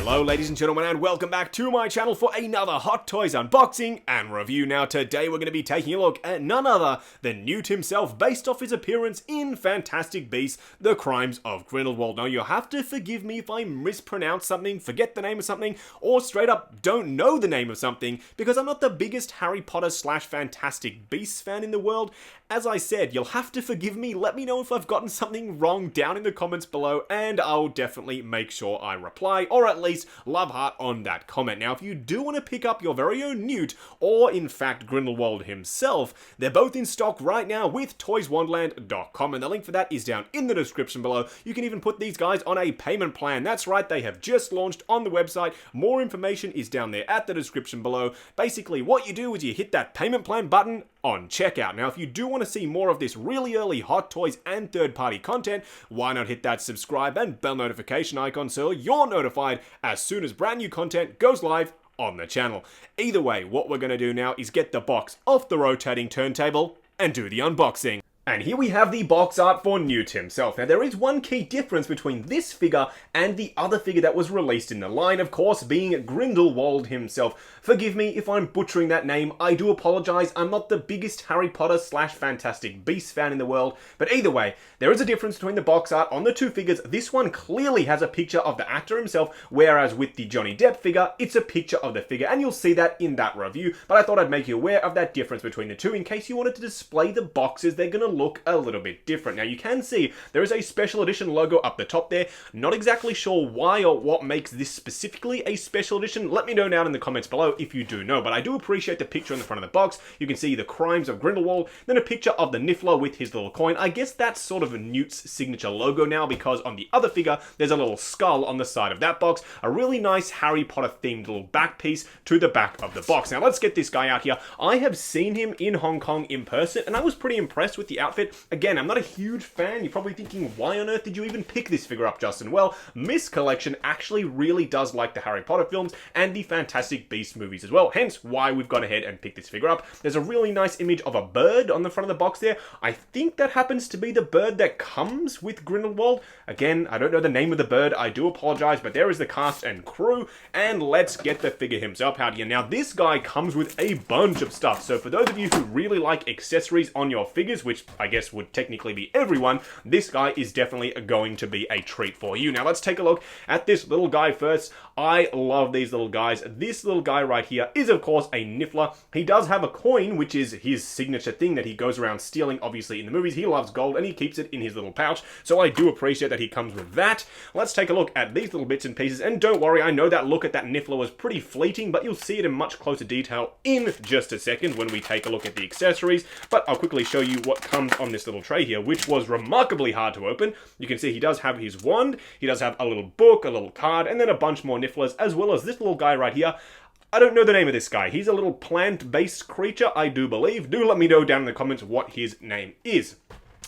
Hello ladies and gentlemen, and welcome back to my channel for another Hot Toys unboxing and review. Now today we're going to be taking a look at none other than Newt himself, based off his appearance in Fantastic Beasts: The Crimes of Grindelwald. Now you'll have to forgive me if I mispronounce something, forget the name of something, or straight up don't know the name of something, because I'm not the biggest Harry Potter / Fantastic Beasts fan in the world. As I said, you'll have to forgive me, let me know if I've gotten something wrong down in the comments below, and I'll definitely make sure I reply, or at least love heart on that comment. Now, if you do want to pick up your very own Newt, or in fact Grindelwald himself, they're both in stock right now with toyswonderland.com, and the link for that is down in the description below. You can even put these guys on a payment plan. That's right, they have just launched on the website. More information is down there at the description below. Basically, what you do is you hit that payment plan button on checkout. Now, if you do want to see more of this really early Hot Toys and third-party content, why not hit that subscribe and bell notification icon so you're notified as soon as brand new content goes live on the channel. Either way, what we're going to do now is get the box off the rotating turntable and do the unboxing. And here we have the box art for Newt himself. Now there is one key difference between this figure and the other figure that was released in the line, of course, being Grindelwald himself. Forgive me if I'm butchering that name, I do apologise, I'm not the biggest Harry Potter / Fantastic Beasts fan in the world, but either way, there is a difference between the box art on the two figures. This one clearly has a picture of the actor himself, whereas with the Johnny Depp figure, it's a picture of the figure, and you'll see that in that review, but I thought I'd make you aware of that difference between the two in case you wanted to display the boxes. They're going to look a little bit different. Now you can see there is a special edition logo up the top there. Not exactly sure why or what makes this specifically a special edition. Let me know down in the comments below if you do know, but I do appreciate the picture in the front of the box. You can see the Crimes of Grindelwald, then a picture of the Niffler with his little coin. I guess that's sort of Newt's signature logo now, because on the other figure there's a little skull on the side of that box. A really nice Harry Potter themed little back piece to the back of the box. Now let's get this guy out here. I have seen him in Hong Kong in person and I was pretty impressed with the outfit. Again, I'm not a huge fan. You're probably thinking, why on earth did you even pick this figure up, Justin? Well, Miss Collection actually really does like the Harry Potter films and the Fantastic Beasts movies as well, hence why we've gone ahead and picked this figure up. There's a really nice image of a bird on the front of the box there. I think that happens to be the bird that comes with Grindelwald. Again, I don't know the name of the bird, I do apologize, but there is the cast and crew, and let's get the figure himself out here. Now, this guy comes with a bunch of stuff, so for those of you who really like accessories on your figures, which I guess would technically be everyone, this guy is definitely going to be a treat for you. Now let's take a look at this little guy first. I love these little guys. This little guy right here is of course a Niffler. He does have a coin, which is his signature thing that he goes around stealing. Obviously in the movies he loves gold and he keeps it in his little pouch, so I do appreciate that he comes with that. Let's take a look at these little bits and pieces, and don't worry, I know that look at that Niffler was pretty fleeting, but you'll see it in much closer detail in just a second when we take a look at the accessories, but I'll quickly show you what comes on this little tray here, which was remarkably hard to open. You can see he does have his wand, he does have a little book, a little card, and then a bunch more Nifflers, as well as this little guy right here. I don't know the name of this guy. He's a little plant-based creature, I do believe. Do let me know down in the comments what his name is.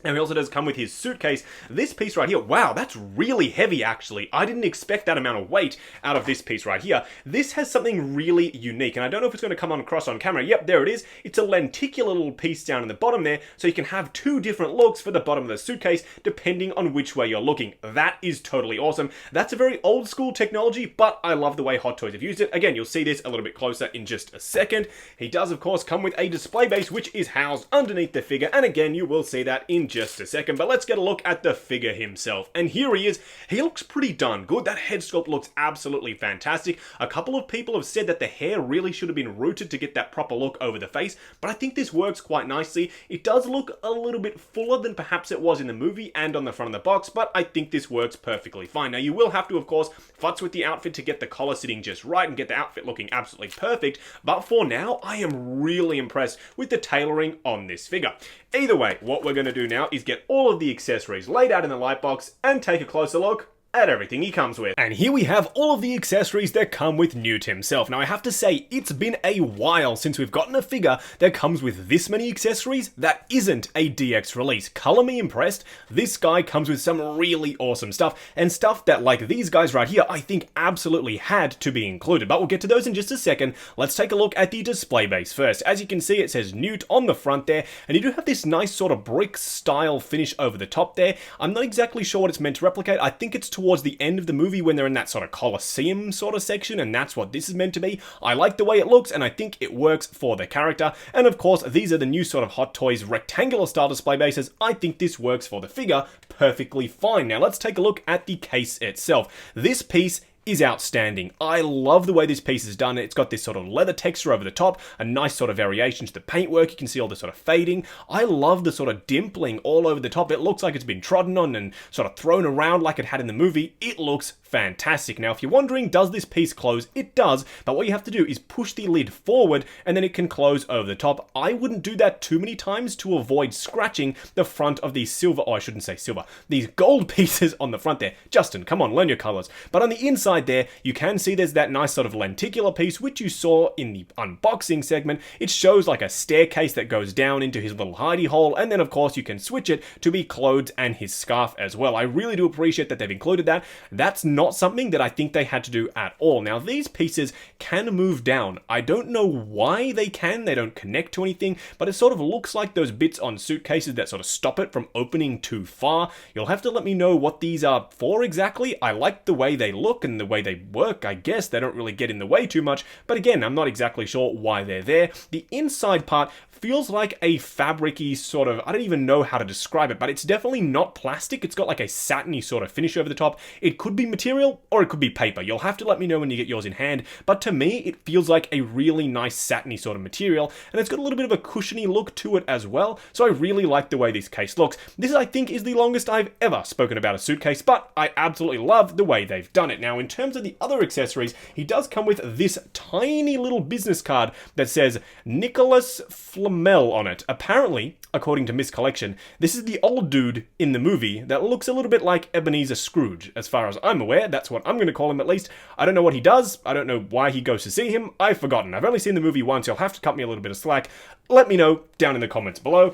Now, he also does come with his suitcase. This piece right here, wow, that's really heavy, actually. I didn't expect that amount of weight out of this piece right here. This has something really unique, and I don't know if it's going to come across on camera. Yep, there it is. It's a lenticular little piece down in the bottom there, so you can have two different looks for the bottom of the suitcase, depending on which way you're looking. That is totally awesome. That's a very old school technology, but I love the way Hot Toys have used it. Again, you'll see this a little bit closer in just a second. He does, of course, come with a display base, which is housed underneath the figure, and again, you will see that in just a second, but let's get a look at the figure himself. And here he is. He looks pretty darn good. That head sculpt looks absolutely fantastic. A couple of people have said that the hair really should have been rooted to get that proper look over the face, but I think this works quite nicely. It does look a little bit fuller than perhaps it was in the movie and on the front of the box, but I think this works perfectly fine. Now, you will have to, of course, futz with the outfit to get the collar sitting just right and get the outfit looking absolutely perfect, but for now, I am really impressed with the tailoring on this figure. Either way, what we're going to do now is get all of the accessories laid out in the light box and take a closer look at everything he comes with. And here we have all of the accessories that come with Newt himself. Now I have to say, it's been a while since we've gotten a figure that comes with this many accessories that isn't a DX release. Color me impressed. This guy comes with some really awesome stuff, and stuff that, like these guys right here, I think absolutely had to be included, but we'll get to those in just a second. Let's take a look at the display base first. As you can see, it says Newt on the front there, and you do have this nice sort of brick style finish over the top there. I'm not exactly sure what it's meant to replicate. I think it's towards towards the end of the movie when they're in that sort of Colosseum sort of section, and that's what this is meant to be. I like the way it looks, and I think it works for the character. And of course, these are the new sort of Hot Toys rectangular style display bases. I think this works for the figure perfectly fine. Now let's take a look at the case itself. This piece is outstanding. I love the way this piece is done. It's got this sort of leather texture over the top, a nice sort of variation to the paintwork. You can see all the sort of fading. I love the sort of dimpling all over the top. It looks like it's been trodden on and sort of thrown around like it had in the movie. It looks fantastic. Now, if you're wondering, does this piece close? It does, but what you have to do is push the lid forward and then it can close over the top. I wouldn't do that too many times to avoid scratching the front of these silver, oh, I shouldn't say silver, these gold pieces on the front there. Justin, come on, learn your colors. But on the inside there, you can see there's that nice sort of lenticular piece, which you saw in the unboxing segment. It shows like a staircase that goes down into his little hidey hole, and then of course you can switch it to be clothes and his scarf as well. I really do appreciate that they've included that. That's not something that I think they had to do at all. Now, these pieces can move down. I don't know why they can. They don't connect to anything, but it sort of looks like those bits on suitcases that sort of stop it from opening too far. You'll have to let me know what these are for exactly. I like the way they look and the way they work. I guess they don't really get in the way too much, but again, I'm not exactly sure why they're there. The inside part feels like a fabric-y sort of, I don't even know how to describe it, but it's definitely not plastic. It's got like a satiny sort of finish over the top. It could be material or it could be paper. You'll have to let me know when you get yours in hand, but to me, it feels like a really nice satiny sort of material, and it's got a little bit of a cushiony look to it as well, so I really like the way this case looks. This, I think, is the longest I've ever spoken about a suitcase, but I absolutely love the way they've done it. Now, in terms of the other accessories, he does come with this tiny little business card that says Nicholas Flamel on it. Apparently, according to Miss Collection, this is the old dude in the movie that looks a little bit like Ebenezer Scrooge. As far as I'm aware, that's what I'm going to call him at least. I don't know what he does. I don't know why he goes to see him. I've forgotten. I've only seen the movie once. You'll have to cut me a little bit of slack. Let me know down in the comments below.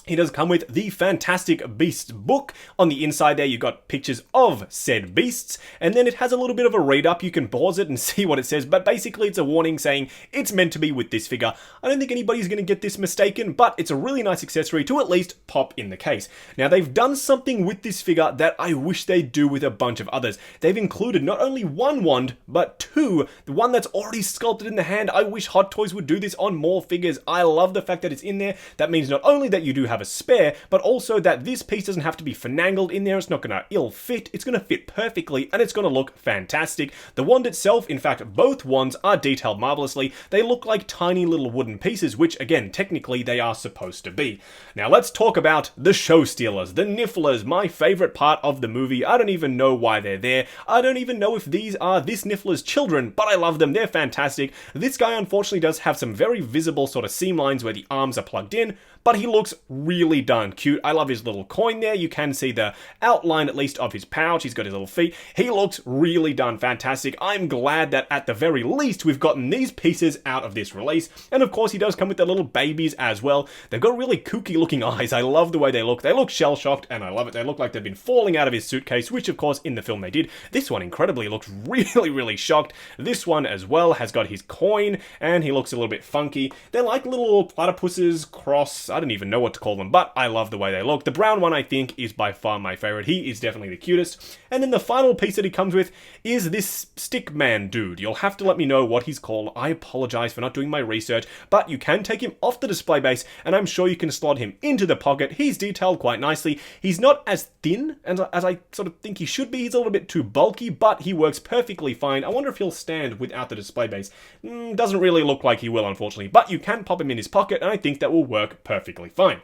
He does come with the Fantastic Beasts book. On the inside there, you've got pictures of said beasts, and then it has a little bit of a read-up. You can pause it and see what it says, but basically it's a warning saying it's meant to be with this figure. I don't think anybody's going to get this mistaken, but it's a really nice accessory to at least pop in the case. Now, they've done something with this figure that I wish they'd do with a bunch of others. They've included not only one wand, but two. The one that's already sculpted in the hand. I wish Hot Toys would do this on more figures. I love the fact that it's in there. That means not only that you do have a spare, but also that this piece doesn't have to be finagled in there. It's not going to ill fit. It's going to fit perfectly, and it's going to look fantastic. The wand itself, in fact, both wands are detailed marvelously. They look like tiny little wooden pieces, which again, technically they are supposed to be. Now let's talk about the show stealers, the Nifflers, my favorite part of the movie. I don't even know why they're there. I don't even know if these are this Niffler's children, but I love them. They're fantastic. This guy unfortunately does have some very visible sort of seam lines where the arms are plugged in, but he looks really darn cute. I love his little coin there. You can see the outline, at least, of his pouch. He's got his little feet. He looks really darn fantastic. I'm glad that at the very least we've gotten these pieces out of this release. And of course, he does come with the little babies as well. They've got really kooky looking eyes. I love the way they look. They look shell-shocked, and I love it. They look like they've been falling out of his suitcase, which of course in the film they did. This one incredibly looks really, really shocked. This one as well has got his coin, and he looks a little bit funky. They're like little platypuses, cross, I don't even know what to call them, but I love the way they look. The brown one, I think, is by far my favorite. He is definitely the cutest. And then the final piece that he comes with is this stick man dude. You'll have to let me know what he's called. I apologize for not doing my research, but you can take him off the display base, and I'm sure you can slot him into the pocket. He's detailed quite nicely. He's not as thin as I sort of think he should be. He's a little bit too bulky, but he works perfectly fine. I wonder if he'll stand without the display base. Doesn't really look like he will, unfortunately, but you can pop him in his pocket, and I think that will work perfectly fine.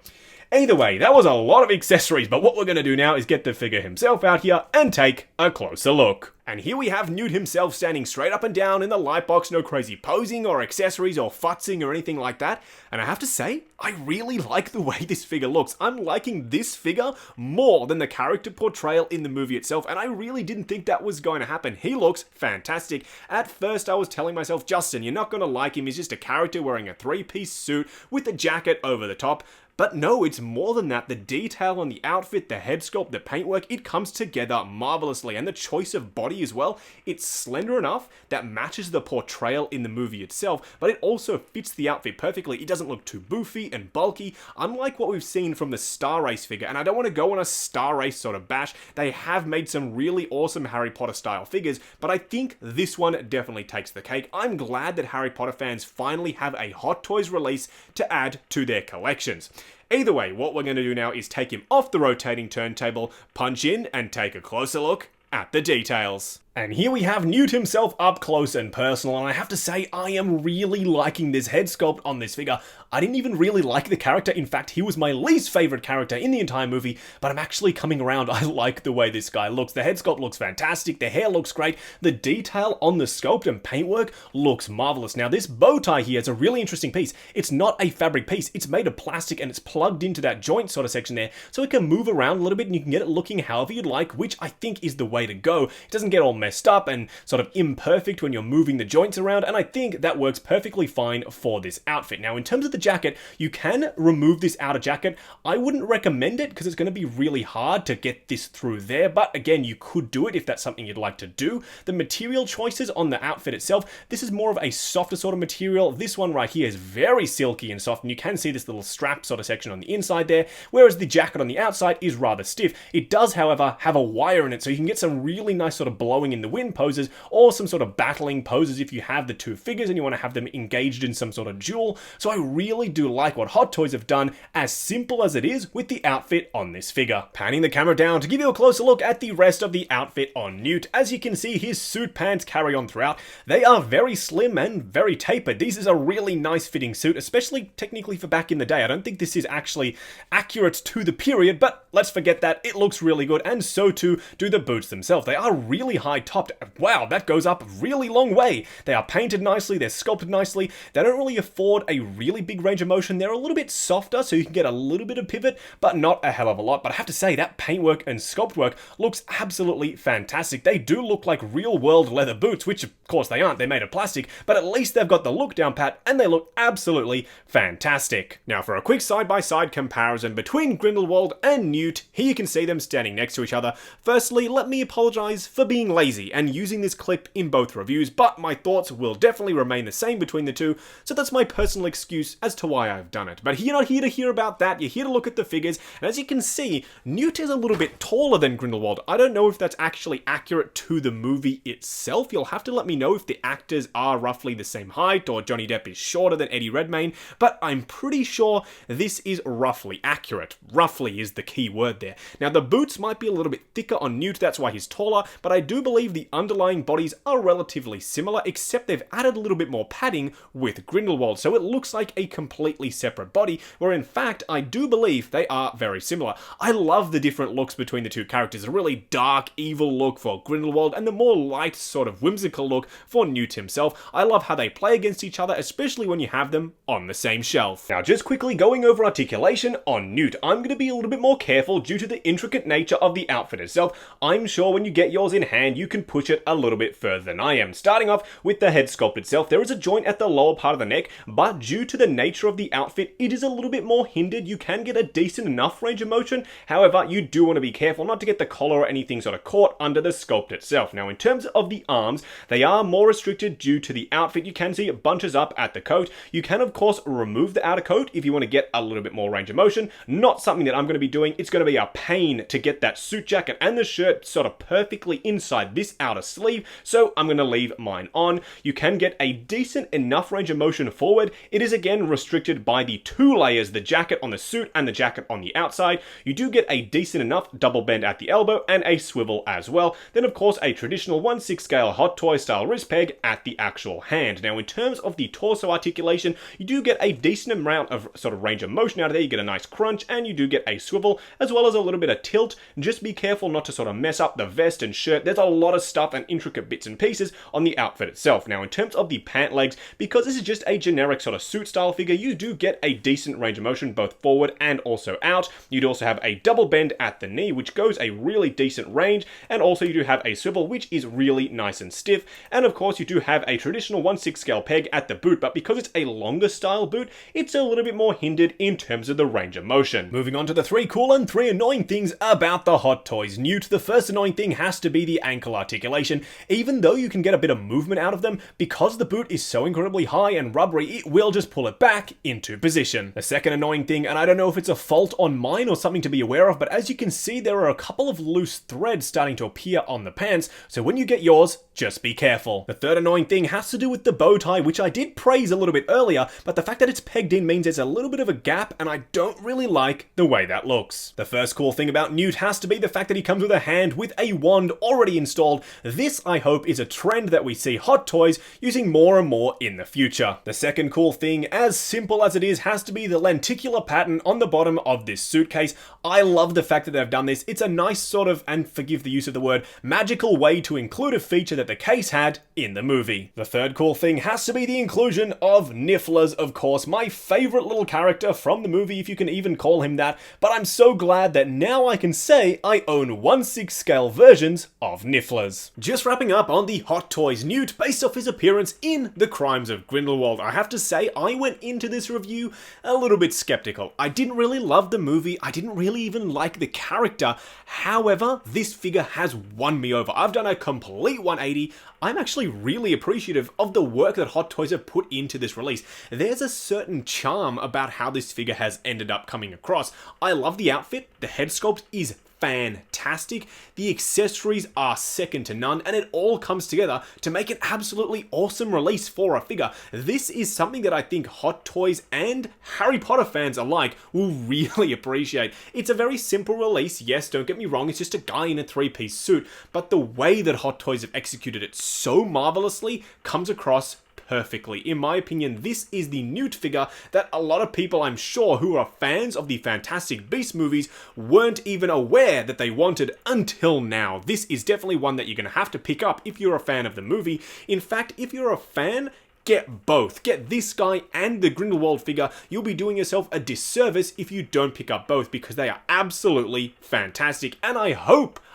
Either way, that was a lot of accessories, but what we're going to do now is get the figure himself out here and take a closer look. And here we have Newt himself standing straight up and down in the light box, no crazy posing or accessories or futzing or anything like that. And I have to say, I really like the way this figure looks. I'm liking this figure more than the character portrayal in the movie itself, and I really didn't think that was going to happen. He looks fantastic. At first, I was telling myself, Justin, you're not going to like him. He's just a character wearing a three-piece suit with a jacket over the top. But no, it's more than that. The detail on the outfit, the head sculpt, the paintwork, it comes together marvelously. And the choice of body as well, it's slender enough that matches the portrayal in the movie itself, but it also fits the outfit perfectly. It doesn't look too boofy and bulky, unlike what we've seen from the Star Race figure. And I don't want to go on a Star Race sort of bash. They have made some really awesome Harry Potter style figures, but I think this one definitely takes the cake. I'm glad that Harry Potter fans finally have a Hot Toys release to add to their collections. Either way, what we're going to do now is take him off the rotating turntable, punch in, and take a closer look at the details. And here we have Newt himself up close and personal, and I have to say, I am really liking this head sculpt on this figure. I didn't even really like the character. In fact, he was my least favorite character in the entire movie, but I'm actually coming around. I like the way this guy looks. The head sculpt looks fantastic. The hair looks great. The detail on the sculpt and paintwork looks marvelous. Now, this bow tie here is a really interesting piece. It's not a fabric piece. It's made of plastic, and it's plugged into that joint sort of section there, so it can move around a little bit, and you can get it looking however you'd like, which I think is the way to go. It doesn't get all messed up and sort of imperfect when you're moving the joints around, and I think that works perfectly fine for this outfit. Now, in terms of the jacket, you can remove this outer jacket. I wouldn't recommend it because it's going to be really hard to get this through there, but again, you could do it if that's something you'd like to do. The material choices on the outfit itself, this is more of a softer sort of material. This one right here is very silky and soft, and you can see this little strap sort of section on the inside there, whereas the jacket on the outside is rather stiff. It does, however, have a wire in it, so you can get some really nice sort of blowing in the wind poses, or some sort of battling poses if you have the two figures and you want to have them engaged in some sort of duel. So I really do like what Hot Toys have done, as simple as it is, with the outfit on this figure. Panning the camera down to give you a closer look at the rest of the outfit on Newt. As you can see, his suit pants carry on throughout. They are very slim and very tapered. This is a really nice fitting suit, especially technically for back in the day. I don't think this is actually accurate to the period, but let's forget that. It looks really good, and so too do the boots themselves. They are really high topped. Wow, that goes up a really long way. They are painted nicely, they're sculpted nicely. They don't really afford a really big range of motion. They're a little bit softer, so you can get a little bit of pivot, but not a hell of a lot. But I have to say, that paintwork and sculpt work looks absolutely fantastic. They do look like real world leather boots, which of course they aren't. They're made of plastic, but at least they've got the look down pat, and they look absolutely fantastic. Now, for a quick side-by-side comparison between Grindelwald and Newt, here you can see them standing next to each other. Firstly, let me apologize for being lazy and using this clip in both reviews, but my thoughts will definitely remain the same between the two, so that's my personal excuse as to why I've done it. But you're not here to hear about that, you're here to look at the figures, and as you can see, Newt is a little bit taller than Grindelwald. I don't know if that's actually accurate to the movie itself. You'll have to let me know if the actors are roughly the same height, or Johnny Depp is shorter than Eddie Redmayne, but I'm pretty sure this is roughly accurate. Roughly is the key word there. Now, the boots might be a little bit thicker on Newt, that's why he's taller, but I do believe the underlying bodies are relatively similar, except they've added a little bit more padding with Grindelwald, so it looks like a completely separate body, where in fact, I do believe they are very similar. I love the different looks between the two characters, a really dark, evil look for Grindelwald, and the more light, sort of whimsical look for Newt himself. I love how they play against each other, especially when you have them on the same shelf. Now, just quickly going over articulation on Newt, I'm going to be a little bit more careful due to the intricate nature of the outfit itself. I'm sure when you get yours in hand, you can push it a little bit further than I am. Starting off with the head sculpt itself, there is a joint at the lower part of the neck, but due to the nature of the outfit, it is a little bit more hindered. You can get a decent enough range of motion. However, you do want to be careful not to get the collar or anything sort of caught under the sculpt itself. Now, in terms of the arms, they are more restricted due to the outfit. You can see it bunches up at the coat. You can, of course, remove the outer coat if you want to get a little bit more range of motion. Not something that I'm going to be doing. It's going to be a pain to get that suit jacket and the shirt sort of perfectly inside this outer sleeve, so I'm going to leave mine on. You can get a decent enough range of motion forward. It is again restricted by the two layers, the jacket on the suit and the jacket on the outside. You do get a decent enough double bend at the elbow and a swivel as well. Then of course a traditional 1/6 scale Hot Toy style wrist peg at the actual hand. Now, in terms of the torso articulation, you do get a decent amount of sort of range of motion out of there. You get a nice crunch and you do get a swivel, as well as a little bit of tilt. Just be careful not to sort of mess up the vest and shirt. There's a lot of stuff and intricate bits and pieces on the outfit itself. Now, in terms of the pant legs, because this is just a generic sort of suit style figure, you do get a decent range of motion both forward and also out. You'd also have a double bend at the knee, which goes a really decent range, and also you do have a swivel, which is really nice and stiff. And of course, you do have a traditional 1/6 scale peg at the boot, but because it's a longer style boot, it's a little bit more hindered in terms of the range of motion. Moving on to the 3 cool and 3 annoying things about the Hot Toys Newt. The first annoying thing has to be the ankle articulation. Even though you can get a bit of movement out of them, because the boot is so incredibly high and rubbery, it will just pull it back into position. The second annoying thing, and I don't know if it's a fault on mine or something to be aware of, but as you can see, there are a couple of loose threads starting to appear on the pants, so when you get yours, just be careful. The third annoying thing has to do with the bow tie, which I did praise a little bit earlier, but the fact that it's pegged in means there's a little bit of a gap, and I don't really like the way that looks. The first cool thing about Newt has to be the fact that he comes with a hand with a wand already installed. This, I hope, is a trend that we see Hot Toys using more and more in the future. The second cool thing, as simple as it is, has to be the lenticular pattern on the bottom of this suitcase. I love the fact that they've done this. It's a nice sort of, and forgive the use of the word, magical way to include a feature that the case had in the movie. The third cool thing has to be the inclusion of Nifflers, of course, my favorite little character from the movie, if you can even call him that, but I'm so glad that now I can say I own 1/6 scale versions of Nifflers. Just wrapping up on the Hot Toys Newt based off his appearance in The Crimes of Grindelwald. I have to say, I went into this review a little bit skeptical. I didn't really love the movie, I didn't really even like the character. However, this figure has won me over. I've done a complete 180. I'm actually really appreciative of the work that Hot Toys have put into this release. There's a certain charm about how this figure has ended up coming across. I love the outfit, the head sculpt is fantastic, the accessories are second to none, and it all comes together to make an absolutely awesome release for a figure. This is something that I think Hot Toys and Harry Potter fans alike will really appreciate. It's a very simple release, yes, don't get me wrong, it's just a guy in a 3-piece suit, but the way that Hot Toys have executed it so marvelously comes across perfectly. In my opinion, this is the Newt figure that a lot of people, I'm sure, who are fans of the Fantastic Beasts movies weren't even aware that they wanted until now. This is definitely one that you're going to have to pick up if you're a fan of the movie. In fact, if you're a fan, get both. Get this guy and the Grindelwald figure. You'll be doing yourself a disservice if you don't pick up both, because they are absolutely fantastic. And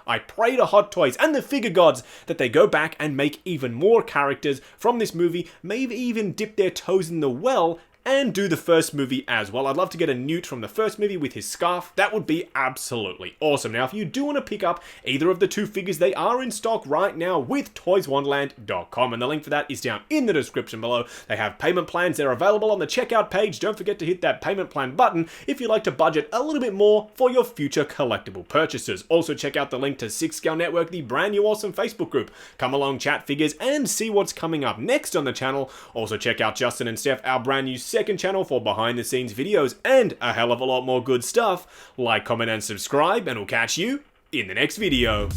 I pray to Hot Toys and the figure gods that they go back and make even more characters from this movie, maybe even dip their toes in the well and do the first movie as well. I'd love to get a Newt from the first movie with his scarf. That would be absolutely awesome. Now, if you do want to pick up either of the two figures, they are in stock right now with toyswonderland.com, and the link for that is down in the description below. They have payment plans. They're available on the checkout page. Don't forget to hit that payment plan button if you'd like to budget a little bit more for your future collectible purchases. Also, check out the link to 6 Scale Network, the brand new awesome Facebook group. Come along, chat figures, and see what's coming up next on the channel. Also, check out Justin and Steph, our brand new second channel for behind the scenes videos and a hell of a lot more good stuff. Like, comment, and subscribe, and we'll catch you in the next video.